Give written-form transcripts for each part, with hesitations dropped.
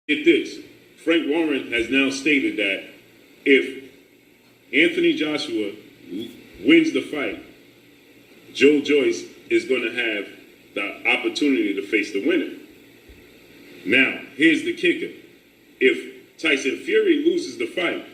Get this. Frank Warren has now stated that if Anthony Joshua wins the fight, Joe Joyce is going to have the opportunity to face the winner. Now, here's the kicker. If Tyson Fury loses the fight,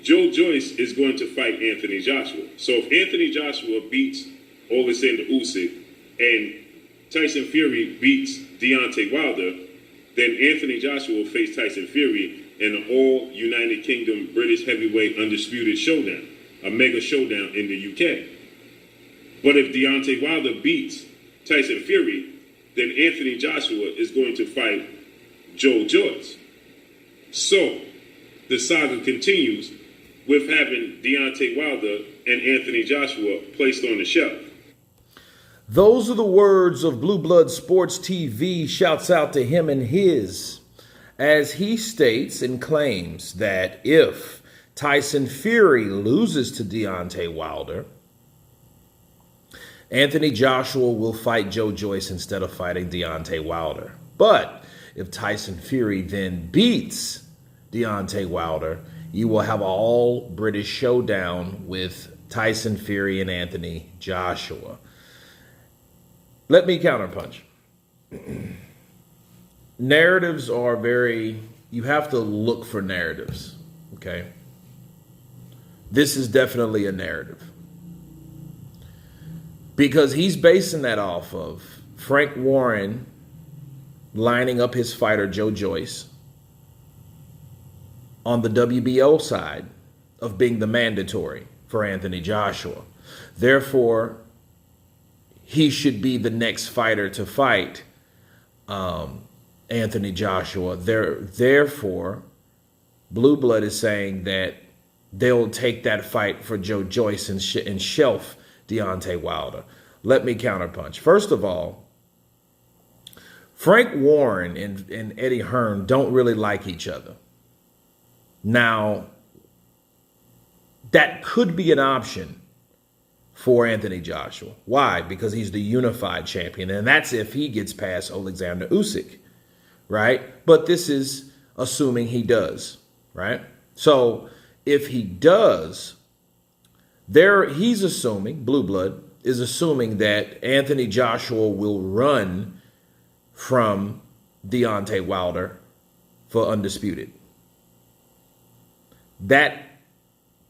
Joe Joyce is going to fight Anthony Joshua. So if Anthony Joshua beats Alexander Usyk and Tyson Fury beats Deontay Wilder, then Anthony Joshua will face Tyson Fury in an all United Kingdom British heavyweight undisputed showdown, a mega showdown in the UK. But if Deontay Wilder beats Tyson Fury, then Anthony Joshua is going to fight Joe Joyce. So the saga continues with having Deontay Wilder and Anthony Joshua placed on the shelf. Those are the words of Blue Blood Sports TV. Shouts out to him and his, as he states and claims that if Tyson Fury loses to Deontay Wilder, Anthony Joshua will fight Joe Joyce instead of fighting Deontay Wilder. But if Tyson Fury then beats Deontay Wilder, you will have an all-British showdown with Tyson Fury and Anthony Joshua. Let me counterpunch. Narratives are you have to look for narratives, okay? This is definitely a narrative. Because he's basing that off of Frank Warren lining up his fighter, Joe Joyce, on the WBO side of being the mandatory for Anthony Joshua. Therefore, he should be the next fighter to fight Anthony Joshua. Therefore, Blue Blood is saying that they'll take that fight for Joe Joyce and shelf Deontay Wilder. Let me counterpunch. First of all, Frank Warren and Eddie Hearn don't really like each other. Now, that could be an option for Anthony Joshua. Why? Because he's the unified champion, and that's if he gets past Alexander Usyk, right? But this is assuming he does, right? So if he does, he's assuming, Blue Blood is assuming that Anthony Joshua will run from Deontay Wilder for undisputed. That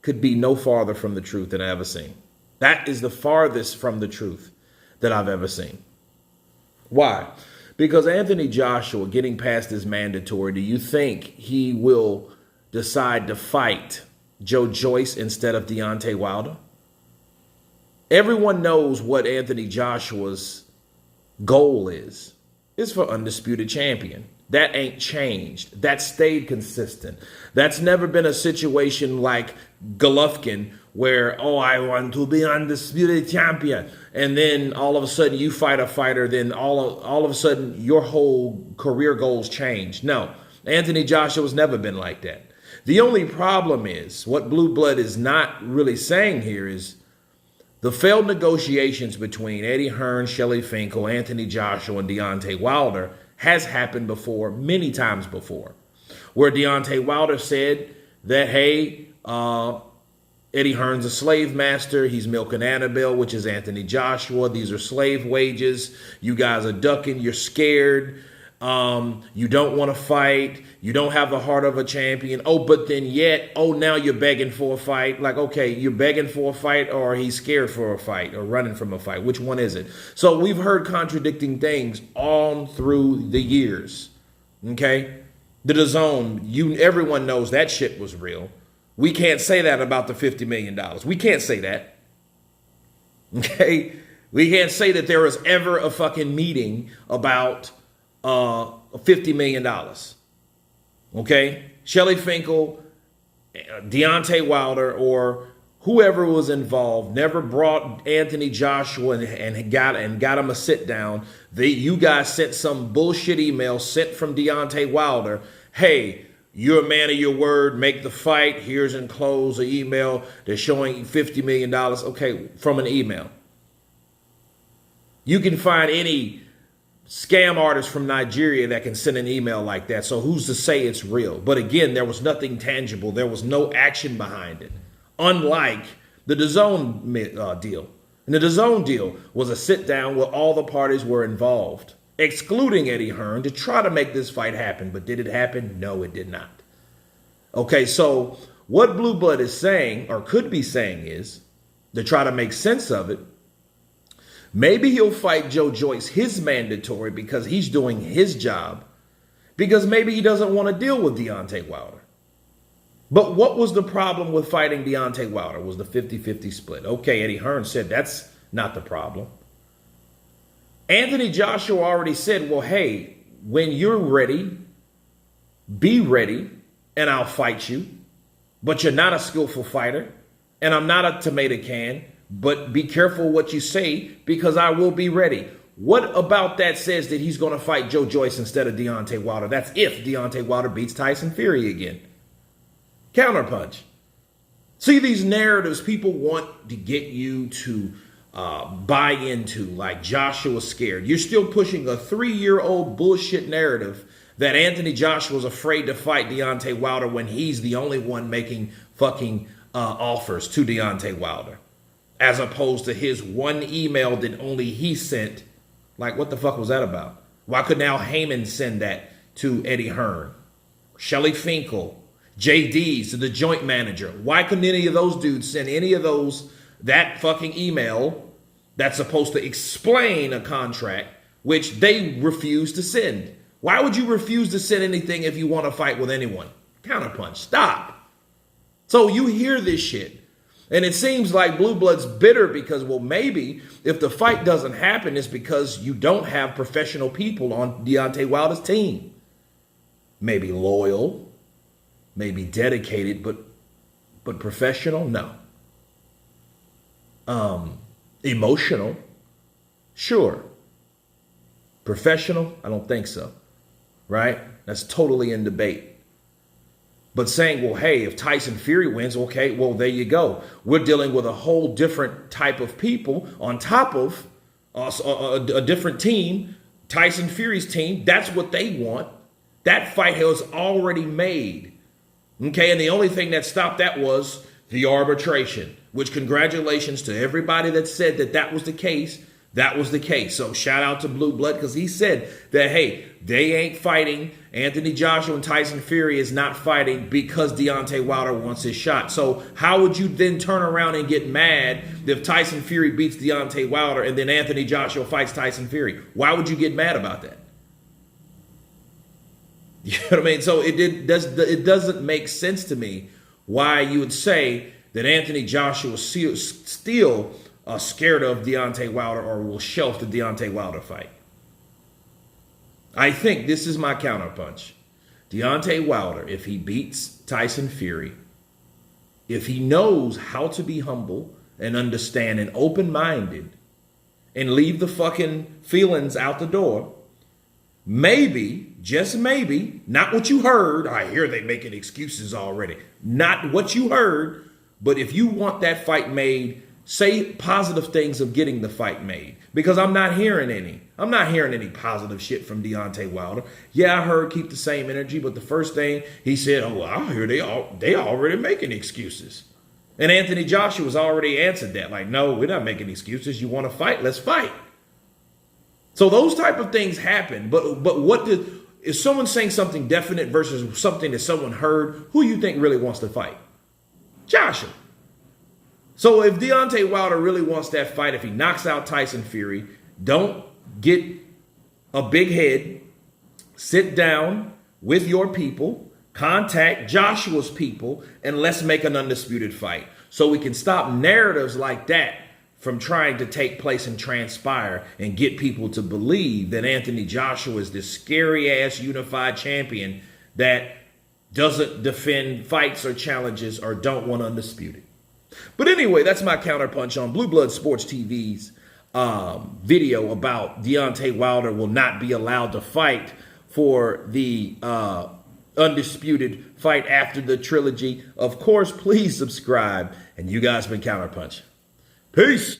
could be no farther from the truth than I've ever seen. That is the farthest from the truth that I've ever seen. Why? Because Anthony Joshua getting past his mandatory, do you think he will decide to fight Joe Joyce instead of Deontay Wilder? Everyone knows what Anthony Joshua's goal is. It's for undisputed champion. That ain't changed. That stayed consistent. That's never been a situation like Golovkin where, I want to be undisputed champion. And then all of a sudden you fight a fighter, then all of a sudden your whole career goals change. No, Anthony Joshua's never been like that. The only problem is, what Blue Blood is not really saying here is the failed negotiations between Eddie Hearn, Shelley Finkel, Anthony Joshua, and Deontay Wilder has happened before, many times before, where Deontay Wilder said that, hey, Eddie Hearn's a slave master. He's milking Annabelle, which is Anthony Joshua. These are slave wages. You guys are ducking. You're scared. You don't want to fight. You don't have the heart of a champion. But then now you're begging for a fight. Like, okay, you're begging for a fight, or he's scared for a fight, or running from a fight. Which one is it? So we've heard contradicting things all through the years. Okay? The DAZN, everyone knows that shit was real. We can't say that about the $50 million. We can't say that. Okay? We can't say that there was ever a fucking meeting about $50 million. Okay? Shelley Finkel, Deontay Wilder, or whoever was involved never brought Anthony Joshua and got him a sit down. You guys sent some bullshit email sent from Deontay Wilder. Hey, you're a man of your word. Make the fight. Here's enclosed an email. They're showing $50 million. Okay, from an email. You can find any scam artist from Nigeria that can send an email like that. So who's to say it's real? But again, there was nothing tangible. There was no action behind it. Unlike the DAZN deal. And the DAZN deal was a sit down where all the parties were involved, excluding Eddie Hearn, to try to make this fight happen. But did it happen? No, it did not. Okay, so what Blue Blood is saying, or could be saying, is, to try to make sense of it, maybe he'll fight Joe Joyce, his mandatory, because he's doing his job, because maybe he doesn't want to deal with Deontay Wilder. But what was the problem with fighting Deontay Wilder? Was the 50-50 split. Okay, Eddie Hearn said that's not the problem. Anthony Joshua already said, well, hey, when you're ready, be ready, and I'll fight you. But you're not a skillful fighter, and I'm not a tomato can, but be careful what you say, because I will be ready. What about that says that he's going to fight Joe Joyce instead of Deontay Wilder? That's if Deontay Wilder beats Tyson Fury again. Counterpunch. See, these narratives people want to get you to buy into, like Joshua's scared. You're still pushing a 3-year-old bullshit narrative that Anthony Joshua's afraid to fight Deontay Wilder when he's the only one making fucking offers to Deontay Wilder. As opposed to his one email that only he sent. Like, what the fuck was that about? Why couldn't Al Heyman send that to Eddie Hearn? Shelly Finkel, JD's, the joint manager. Why couldn't any of those dudes send any of those, that fucking email that's supposed to explain a contract, which they refuse to send? Why would you refuse to send anything if you want to fight with anyone? Counterpunch. Stop. So you hear this shit. And it seems like Blue Blood's bitter because, well, maybe if the fight doesn't happen, it's because you don't have professional people on Deontay Wilder's team. Maybe loyal, maybe dedicated, but professional? No. Emotional? Sure. Professional? I don't think so. Right? That's totally in debate. But saying, well, hey, if Tyson Fury wins, okay, well, there you go. We're dealing with a whole different type of people on top of a different team, Tyson Fury's team. That's what they want. That fight was already made. Okay, and the only thing that stopped that was the arbitration, which congratulations to everybody that said that that was the case. That was the case. So shout out to Blue Blood, because he said that, hey, they ain't fighting. Anthony Joshua and Tyson Fury is not fighting because Deontay Wilder wants his shot. So how would you then turn around and get mad if Tyson Fury beats Deontay Wilder and then Anthony Joshua fights Tyson Fury? Why would you get mad about that? You know what I mean? So it doesn't make sense to me why you would say that Anthony Joshua still scared of Deontay Wilder or will shelf the Deontay Wilder fight. I think this is my counterpunch. Deontay Wilder, if he beats Tyson Fury, if he knows how to be humble and understand and open-minded and leave the fucking feelings out the door, maybe, just maybe, not what you heard. I hear they making excuses already. Not what you heard, but if you want that fight made, say positive things of getting the fight made, because I'm not hearing any. I'm not hearing any positive shit from Deontay Wilder. Yeah, I heard keep the same energy, but the first thing he said, oh, well, I hear they already making excuses. And Anthony Joshua's already answered that. Like, no, we're not making excuses. You want to fight? Let's fight. So those type of things happen. But what is someone saying something definite versus something that someone heard? Who you think really wants to fight? Joshua. So if Deontay Wilder really wants that fight, if he knocks out Tyson Fury, don't get a big head. Sit down with your people, contact Joshua's people, and let's make an undisputed fight. So we can stop narratives like that from trying to take place and transpire and get people to believe that Anthony Joshua is this scary-ass unified champion that doesn't defend fights or challenges or don't want undisputed. But anyway, that's my counterpunch on Blue Blood Sports TV's video about Deontay Wilder will not be allowed to fight for the undisputed fight after the trilogy. Of course, please subscribe. And you guys been Counterpunch. Peace.